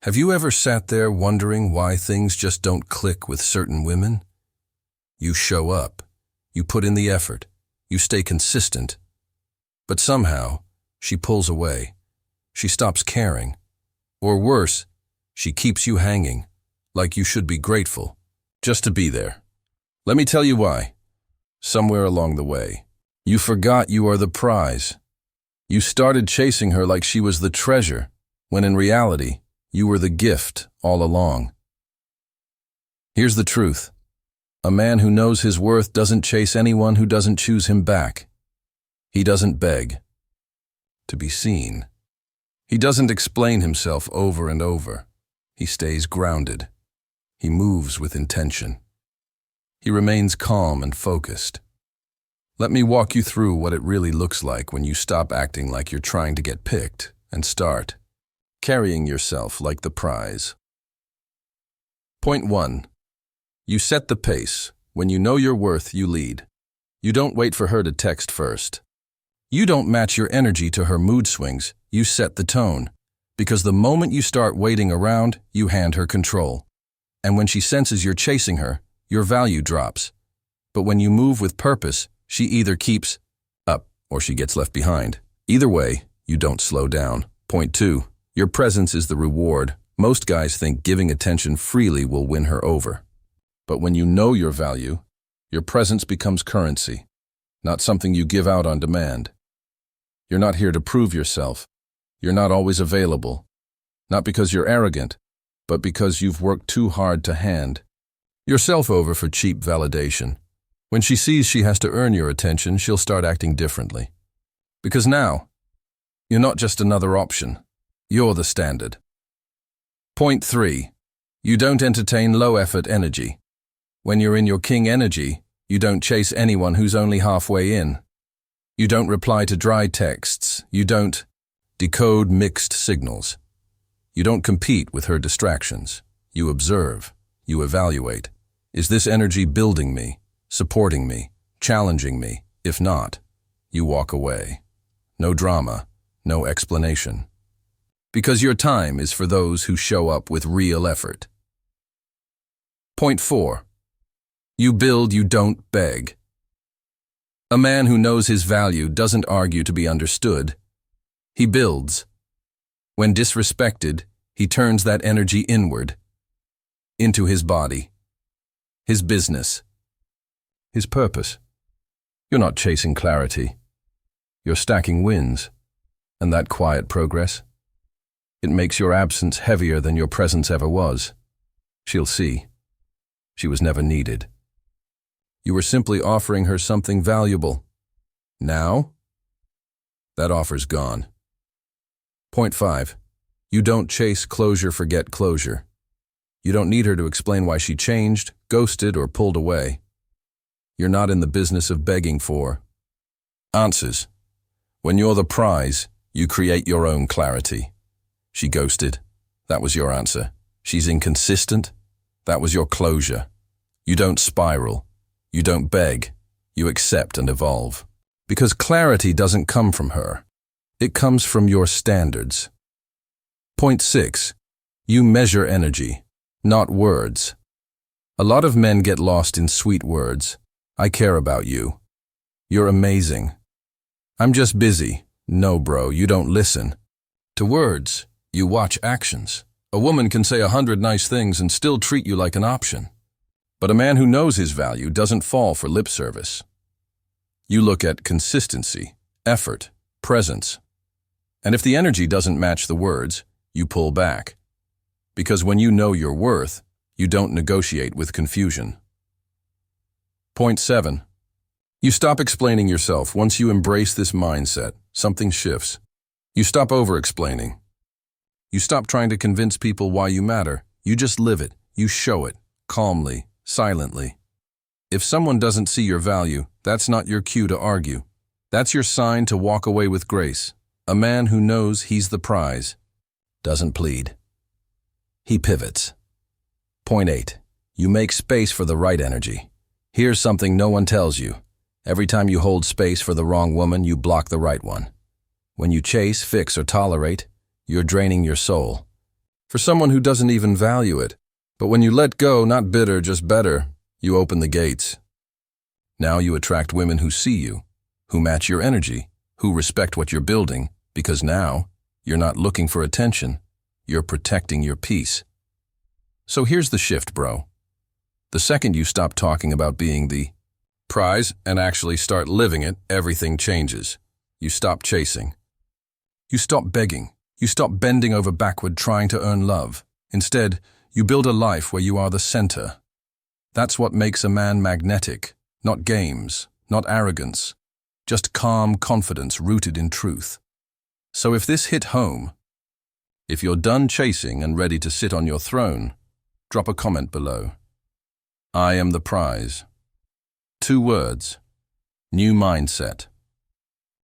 Have you ever sat there wondering why things just don't click with certain women? You show up, you put in the effort, you stay consistent, but somehow she pulls away. She stops caring. Or worse, she keeps you hanging, like you should be grateful, just to be there. Let me tell you why. Somewhere along the way, you forgot you are the prize. You started chasing her like she was the treasure, when in reality, you were the gift all along. Here's the truth. A man who knows his worth doesn't chase anyone who doesn't choose him back. He doesn't beg to be seen. He doesn't explain himself over and over. He stays grounded. He moves with intention. He remains calm and focused. Let me walk you through what it really looks like when you stop acting like you're trying to get picked and start carrying yourself like the prize. Point 1. You set the pace. When you know your worth, you lead. You don't wait for her to text first. You don't match your energy to her mood swings. You set the tone. Because the moment you start waiting around, you hand her control. And when she senses you're chasing her, your value drops. But when you move with purpose, she either keeps up or she gets left behind. Either way, you don't slow down. Point 2. Your presence is the reward. Most guys think giving attention freely will win her over. But when you know your value, your presence becomes currency, not something you give out on demand. You're not here to prove yourself. You're not always available. Not because you're arrogant, but because you've worked too hard to hand yourself over for cheap validation. When she sees she has to earn your attention, she'll start acting differently. Because now, you're not just another option. You're the standard. Point 3. You don't entertain low-effort energy. When you're in your king energy, you don't chase anyone who's only halfway in. You don't reply to dry texts. You don't decode mixed signals. You don't compete with her distractions. You observe. You evaluate. Is this energy building me, supporting me, challenging me? If not, you walk away. No drama, no explanation. Because your time is for those who show up with real effort. Point 4. You build, you don't beg. A man who knows his value doesn't argue to be understood. He builds. When disrespected, he turns that energy inward, into his body, his business, his purpose. You're not chasing clarity. You're stacking wins. And that quiet progress, it makes your absence heavier than your presence ever was. She'll see. She was never needed. You were simply offering her something valuable. Now, that offer's gone. Point 5. You don't chase closure, forget closure. You don't need her to explain why she changed, ghosted, or pulled away. You're not in the business of begging for answers. When you're the prize, you create your own clarity. She ghosted. That was your answer. She's inconsistent. That was your closure. You don't spiral. You don't beg. You accept and evolve. Because clarity doesn't come from her. It comes from your standards. Point 6. You measure energy, not words. A lot of men get lost in sweet words. I care about you. You're amazing. I'm just busy. No, bro, you don't listen. To words, you watch actions. A woman can say 100 nice things and still treat you like an option. But a man who knows his value doesn't fall for lip service. You look at consistency, effort, presence. And if the energy doesn't match the words, you pull back. Because when you know your worth, you don't negotiate with confusion. Point 7. You stop explaining yourself. Once you embrace this mindset, something shifts. You stop over-explaining. You stop trying to convince people why you matter. You just live it. You show it, calmly, silently. If someone doesn't see your value, that's not your cue to argue. That's your sign to walk away with grace. A man who knows he's the prize doesn't plead. He pivots. Point 8. You make space for the right energy. Here's something no one tells you. Every time you hold space for the wrong woman, you block the right one. When you chase, fix, or tolerate, you're draining your soul. For someone who doesn't even value it. But when you let go, not bitter, just better, you open the gates. Now you attract women who see you, who match your energy, who respect what you're building, because now you're not looking for attention, you're protecting your peace. So here's the shift, bro. The second you stop talking about being the prize and actually start living it, everything changes. You stop chasing. You stop begging. You stop bending over backward trying to earn love. Instead, you build a life where you are the center. That's what makes a man magnetic, not games, not arrogance, just calm confidence rooted in truth. So if this hit home, if you're done chasing and ready to sit on your throne, drop a comment below. I am the prize. 2 words. New mindset.